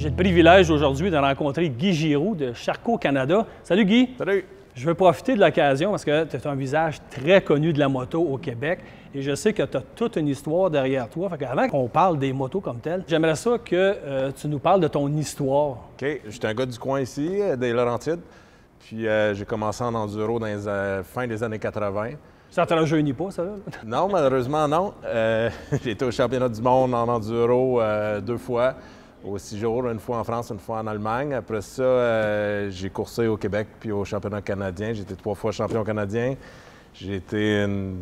J'ai le privilège aujourd'hui de rencontrer Guy Giroux de Charcot Canada. Salut Guy! Salut! Je veux profiter de l'occasion parce que tu as un visage très connu de la moto au Québec et je sais que tu as toute une histoire derrière toi. Avant qu'on parle des motos comme telles, j'aimerais ça que tu nous parles de ton histoire. OK. J'étais un gars du coin ici, des Laurentides. Puis j'ai commencé en enduro dans les fin des années 80. Ça ne te rajeunit pas, ça? Là? Non, malheureusement, non. J'ai été au championnat du monde en enduro 2 fois. Au 6 jours, une fois en France, une fois en Allemagne. Après ça, j'ai coursé au Québec puis au championnat canadien. J'ai été 3 fois champion canadien. J'ai été une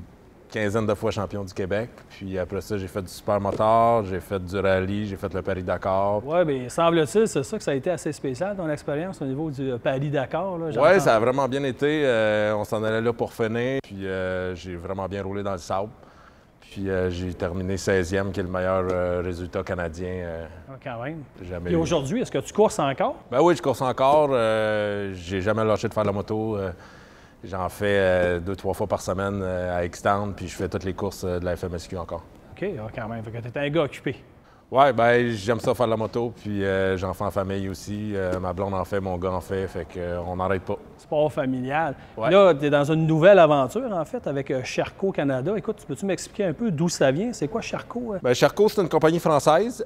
quinzaine de fois champion du Québec. Puis après ça, j'ai fait du supermoteur, j'ai fait du rallye, j'ai fait le Paris-Dakar. Oui, bien, semble-t-il, c'est ça que ça a été assez spécial, ton expérience au niveau du Paris-Dakar. Oui, ça a vraiment bien été. On s'en allait là pour finir. Puis j'ai vraiment bien roulé dans le sable. Puis j'ai terminé 16e, qui est le meilleur résultat canadien quand même. Jamais Et aujourd'hui, est-ce que tu courses encore? Ben oui, je course encore. J'ai jamais lâché de faire de la moto. J'en fais 2-3 fois par semaine à Extend, puis je fais toutes les courses de la FMSQ encore. OK, quand même. Fait que tu es un gars occupé. Oui, ben j'aime ça faire de la moto, puis j'en fais en famille aussi. Ma blonde en fait, mon gars en fait qu'on n'arrête pas. Sport familial. Ouais. Là, tu es dans une nouvelle aventure, en fait, avec Charcot Canada. Écoute, peux-tu m'expliquer un peu d'où ça vient? C'est quoi Charcot? Bien, Charcot, c'est une compagnie française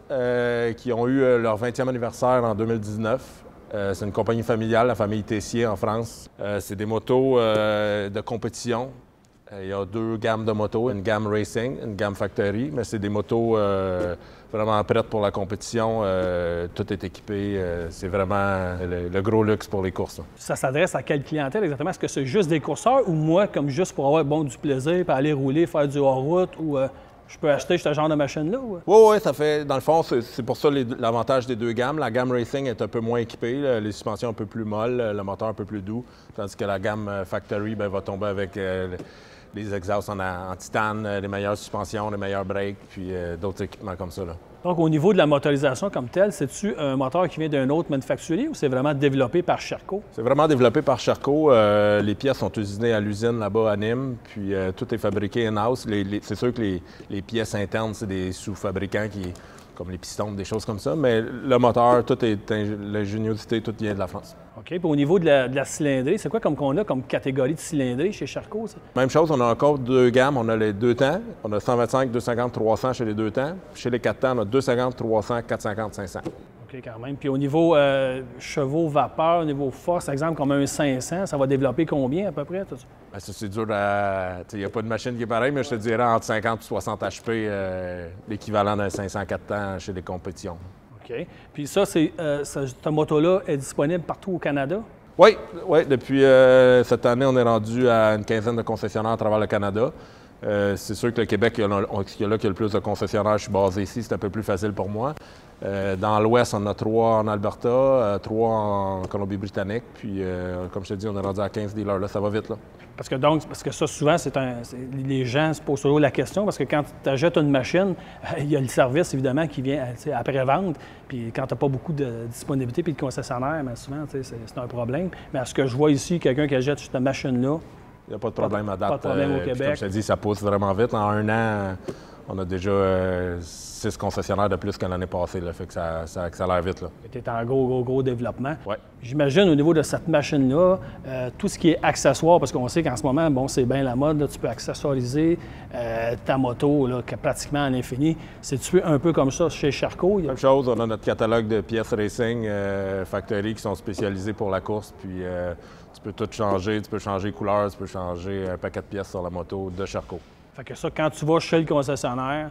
qui ont eu leur 20e anniversaire en 2019. C'est une compagnie familiale, la famille Tessier en France. C'est des motos de compétition. Il y a 2 gammes de motos, une gamme Racing, une gamme Factory, mais c'est des motos vraiment prêtes pour la compétition. Tout est équipé. C'est vraiment le gros luxe pour les courses. Là. Ça s'adresse à quelle clientèle exactement? Est-ce que c'est juste des courseurs ou moi, comme juste pour avoir du plaisir, puis aller rouler, faire du hors-route ou je peux acheter ce genre de machine-là? Oui, ça fait. Dans le fond, c'est pour ça l'avantage des 2 gammes. La gamme Racing est un peu moins équipée, les suspensions un peu plus molles, le moteur un peu plus doux, tandis que la gamme Factory va tomber avec les exhausts en titane, les meilleures suspensions, les meilleurs breaks, puis d'autres équipements comme ça. Là. Donc, au niveau de la motorisation comme telle, c'est-tu un moteur qui vient d'un autre manufacturier ou c'est vraiment développé par Charcot? C'est vraiment développé par Charcot. Les pièces sont usinées à l'usine là-bas à Nîmes, puis tout est fabriqué in-house. C'est sûr que les pièces internes, c'est des sous-fabricants comme les pistons, des choses comme ça, mais le moteur, l'ingéniosité, tout vient de la France. OK. Puis au niveau de la cylindrée, c'est quoi qu'on a comme catégorie de cylindrée chez Charcot? Ça? Même chose, on a encore 2 gammes. On a les 2 temps. On a 125, 250, 300 chez les 2 temps. Chez les 4 temps, on a 250, 300, 450, 500. OK, quand même. Puis au niveau chevaux, vapeur, au niveau force, exemple, comme un 500, ça va développer combien à peu près? Tout ça? Bien, ça, c'est dur à... Il n'y a pas de machine qui est pareille, mais je te dirais entre 50 et 60 HP, l'équivalent d'un 504 temps chez les compétitions. OK. Puis ça, cette moto-là est disponible partout au Canada? Oui. Depuis cette année, on est rendu à une quinzaine de concessionnaires à travers le Canada. C'est sûr que le Québec, il y a là qui a le plus de concessionnaires. Je suis basé ici, c'est un peu plus facile pour moi. Dans l'Ouest, on a 3 en Alberta, 3 en Colombie-Britannique. Puis, comme je te dis, on est rendu à 15 dealers. Là, ça va vite. Là. Parce que ça, souvent, les gens se posent toujours la question, parce que quand tu achètes une machine, il y a le service, évidemment, qui vient après-vente. Puis quand tu n'as pas beaucoup de disponibilité puis de concessionnaire, mais souvent, c'est un problème. Mais à ce que je vois ici, quelqu'un qui achète cette machine-là, il n'y a pas de problème à date. Pas de problème au Québec. Comme je te dis, ça pousse vraiment vite. En 1 an, on a déjà 6 concessionnaires de plus que l'année passée. Là, fait que ça accélère vite. Tu es en gros développement. Oui. J'imagine au niveau de cette machine-là, tout ce qui est accessoire, parce qu'on sait qu'en ce moment, bon, c'est bien la mode, là, tu peux accessoiriser ta moto là, pratiquement à l'infini. C'est-tu un peu comme ça chez Charcot? Même chose, on a notre catalogue de pièces racing Factory qui sont spécialisées pour la course. Puis tu peux tout changer, tu peux changer couleur, tu peux changer un paquet de pièces sur la moto de Charcot. Fait que ça, quand tu vas chez le concessionnaire,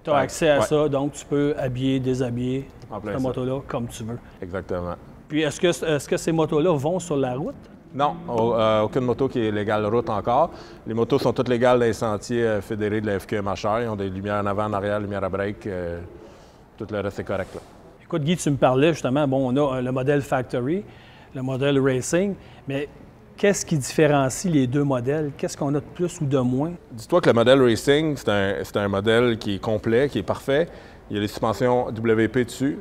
tu as accès à ça, donc tu peux habiller, déshabiller ta moto-là comme tu veux. Exactement. Puis est-ce que ces motos-là vont sur la route? Non, aucune moto qui est légale route encore. Les motos sont toutes légales dans les sentiers fédérés de la FQMHR. Ils ont des lumières en avant, en arrière, lumières à break. Tout le reste est correct. Là. Écoute, Guy, tu me parlais justement, bon, on a le modèle Factory, le modèle Racing, mais qu'est-ce qui différencie les 2 modèles? Qu'est-ce qu'on a de plus ou de moins? Dis-toi que le modèle Racing, c'est un modèle qui est complet, qui est parfait. Il y a les suspensions WP dessus.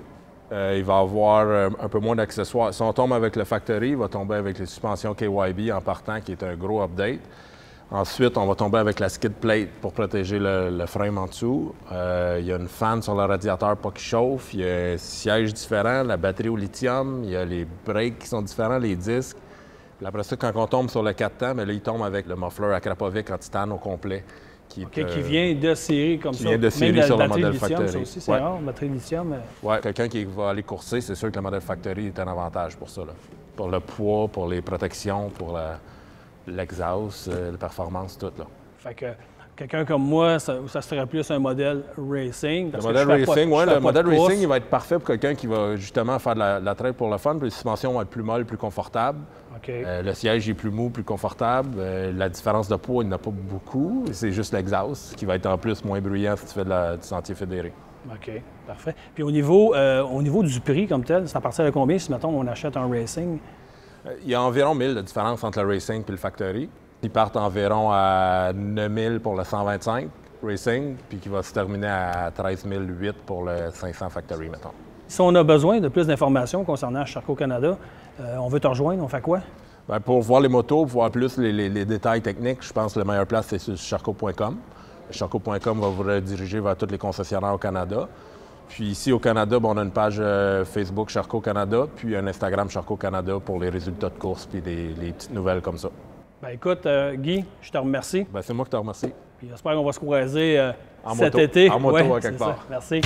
Il va avoir un peu moins d'accessoires. Si on tombe avec le Factory, il va tomber avec les suspensions KYB en partant, qui est un gros update. Ensuite, on va tomber avec la skid plate pour protéger le frame en dessous. Il y a une fan sur le radiateur pour qu'il chauffe. Il y a un siège différent, la batterie au lithium. Il y a les breaks qui sont différents, les disques. Puis après ça, quand on tombe sur le 4 temps, mais là, il tombe avec le muffler Akrapovic en titane au complet. Qui vient de série comme ça. Qui vient de série sur le modèle lithium, factory. Ça aussi, c'est rare, batterie lithium. Oui, quelqu'un qui va aller courser, c'est sûr que le modèle factory est un avantage pour ça. Là. Pour le poids, pour les protections, pour l'exhaust, la performance, tout. Là. Fait que quelqu'un comme moi, ça serait plus un modèle racing. Le modèle racing, oui. Le modèle racing, il va être parfait pour quelqu'un qui va justement faire de la trail pour le fun. Puis les suspensions vont être plus molles, plus confortables. Okay. Le siège est plus mou, plus confortable. La différence de poids, il n'y en a pas beaucoup. C'est juste l'exhaust qui va être en plus moins bruyant si tu fais du sentier fédéré. OK, parfait. Puis au niveau du prix comme tel, c'est à partir de combien si, mettons, on achète un racing? Il y a environ 1000 de différence entre le racing et le factory. Ils partent environ à 9000 pour le 125 racing, puis qui va se terminer à 13008 pour le 500 factory, mettons. Si on a besoin de plus d'informations concernant Charcot Canada, on veut te rejoindre, on fait quoi? Bien, pour voir les motos, pour voir plus les détails techniques, je pense que la meilleure place, c'est sur charcot.com. Charcot.com va vous rediriger vers tous les concessionnaires au Canada. Puis ici, au Canada, on a une page Facebook Charcot Canada, puis un Instagram Charcot Canada pour les résultats de course puis les petites nouvelles comme ça. Bien, écoute, Guy, je te remercie. Bien, c'est moi qui te remercie. Puis j'espère qu'on va se croiser cet été. été. En moto, quelque part. Merci.